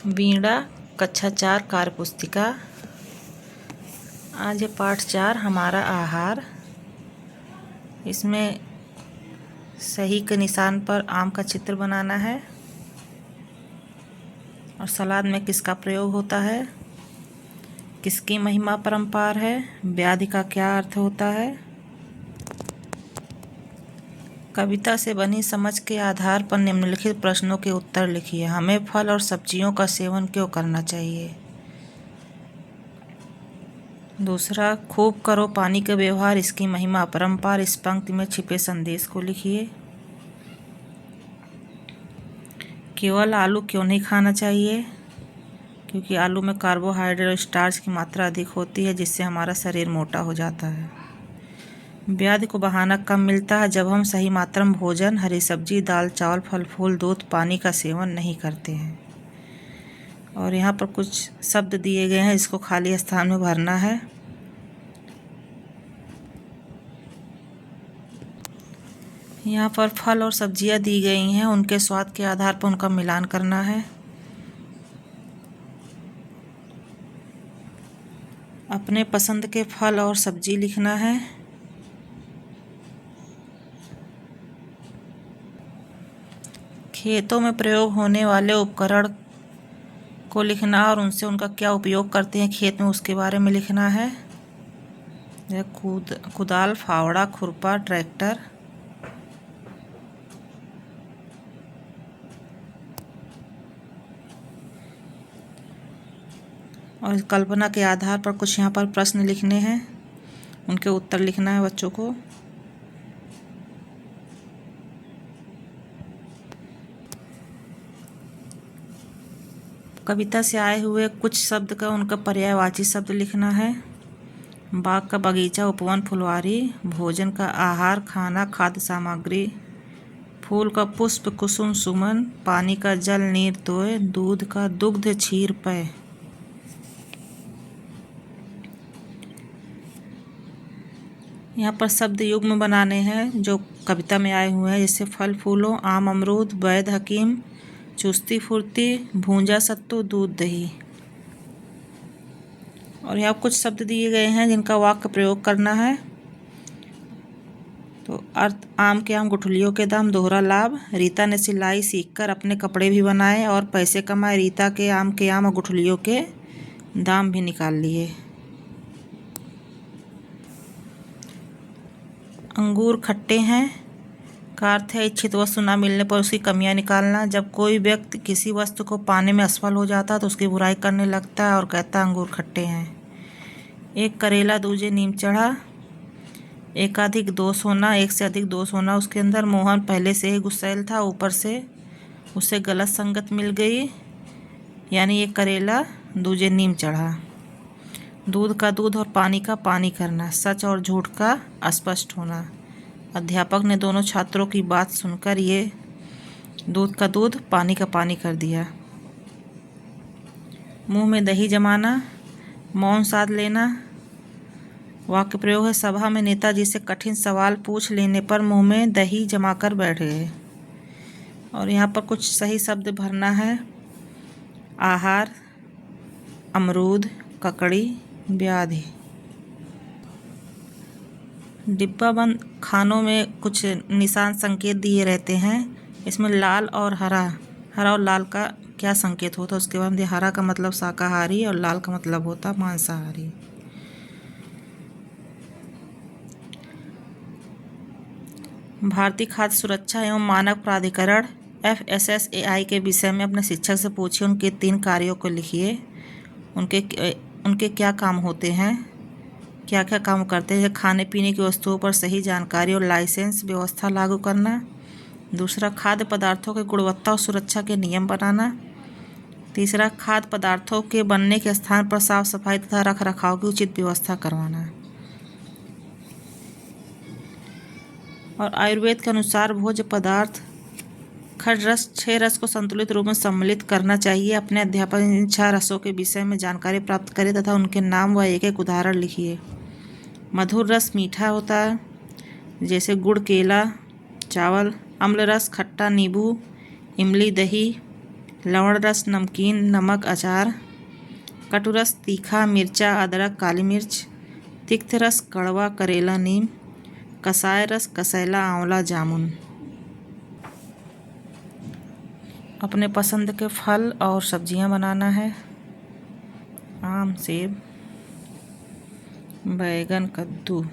वीणा कक्षा 4 कार्य पुस्तिका। आज है पाठ 4 हमारा आहार। इसमें सही के निशान पर आम का चित्र बनाना है और सलाद में किसका प्रयोग होता है, किसकी महिमा परंपार है, व्याधि का क्या अर्थ होता है। कविता से बनी समझ के आधार पर निम्नलिखित प्रश्नों के उत्तर लिखिए। हमें फल और सब्जियों का सेवन क्यों करना चाहिए। दूसरा, खूब करो पानी का व्यवहार, इसकी महिमा अपरंपार। इस पंक्ति में छिपे संदेश को लिखिए। केवल आलू क्यों नहीं खाना चाहिए, क्योंकि आलू में कार्बोहाइड्रेट और स्टार्च की मात्रा अधिक होती है, जिससे हमारा शरीर मोटा हो जाता है। व्याधि को बहाना कब मिलता है, जब हम सही मात्रा में भोजन, हरी सब्जी, दाल, चावल, फल फूल, दूध, पानी का सेवन नहीं करते हैं। और यहाँ पर कुछ शब्द दिए गए हैं, इसको खाली स्थान में भरना है। यहाँ पर फल और सब्जियाँ दी गई हैं, उनके स्वाद के आधार पर उनका मिलान करना है। अपने पसंद के फल और सब्जी लिखना है। खेतों में प्रयोग होने वाले उपकरण को लिखना और उनसे उनका क्या उपयोग करते हैं खेत में, उसके बारे में लिखना है। कुदाल, फावड़ा, खुरपा, ट्रैक्टर। और कल्पना के आधार पर कुछ यहाँ पर प्रश्न लिखने हैं, उनके उत्तर लिखना है बच्चों को। कविता से आए हुए कुछ शब्द का उनका पर्यायवाची शब्द लिखना है। बाग का बगीचा, उपवन, फुलवारी। भोजन का आहार, खाना, खाद्य सामग्री। फूल का पुष्प, कुसुम, सुमन। पानी का जल, नीर, तोय। दूध का दुग्ध, क्षीर, पेय। यहाँ पर शब्द युग्म बनाने हैं जो कविता में आए हुए हैं, जैसे फल फूलों, आम, अमरूद, वैद, हकीम, चुस्ती, फुर्ती, भूंजा, सत्तू, दूध, दही। और यहाँ कुछ शब्द दिए गए हैं जिनका वाक्य प्रयोग करना है। तो अर्थ, आम के आम, गुठलियों के दाम, दोहरा लाभ। रीता ने सिलाई सीखकर अपने कपड़े भी बनाए और पैसे कमाए। रीता के आम और गुठलियों के दाम भी निकाल लिए। अंगूर खट्टे हैं का अर्थ है इच्छित वस्तु न मिलने पर उसकी कमियां निकालना। जब कोई व्यक्ति किसी वस्तु को पाने में असफल हो जाता है तो उसकी बुराई करने लगता है और कहता है अंगूर खट्टे हैं। एक करेला दूजे नीम चढ़ा। एकाधिक दोष होना, एक से अधिक दोष होना उसके अंदर। मोहन पहले से ही गुस्सैल था, ऊपर से उसे गलत संगत मिल गई, यानी एक करेला दूजे नीम चढ़ा। दूध का दूध और पानी का पानी करना। सच और झूठ का अस्पष्ट होना। अध्यापक ने दोनों छात्रों की बात सुनकर ये दूध का दूध, पानी का पानी कर दिया। मुंह में दही जमाना, मौन साध लेना। वाक्य प्रयोग है, सभा में नेताजी से कठिन सवाल पूछ लेने पर मुंह में दही जमाकर बैठ गए। और यहाँ पर कुछ सही शब्द भरना है। आहार, अमरूद, ककड़ी, व्याधि। डिब्बा बंद खानों में कुछ निशान संकेत दिए रहते हैं। इसमें लाल और हरा और लाल का क्या संकेत होता है उसके बाद में, हरा का मतलब शाकाहारी और लाल का मतलब होता मांसाहारी। भारतीय खाद्य सुरक्षा एवं मानक प्राधिकरण FSSAI के विषय में अपने शिक्षक से पूछिए। उनके 3 कार्यों को लिखिए। उनके क्या काम होते हैं, क्या क्या काम करते हैं। खाने पीने की वस्तुओं पर सही जानकारी और लाइसेंस व्यवस्था लागू करना। दूसरा, खाद्य पदार्थों की गुणवत्ता और सुरक्षा के नियम बनाना। तीसरा, खाद्य पदार्थों के बनने के स्थान पर साफ सफाई तथा रख रखाव की उचित व्यवस्था करवाना। और आयुर्वेद के अनुसार भोज्य पदार्थ खड रस 6 रस को संतुलित रूप में सम्मिलित करना चाहिए। अपने अध्यापक इन 6 रसों के विषय में जानकारी प्राप्त करें तथा उनके नाम व एक एक उदाहरण लिखिए। मधुर रस मीठा होता है, जैसे गुड़, केला, चावल। अम्ल रस खट्टा, नींबू, इमली, दही। लवण रस नमकीन नमक अचार, कटु रस तीखा मिर्चा अदरक काली मिर्च, तिक्त रस कड़वा करेला नीम, कसाय रस कसैला आंवला जामुन। अपने पसंद के फल और सब्जियां बनाना है। आम सेब बैगन कद्दू।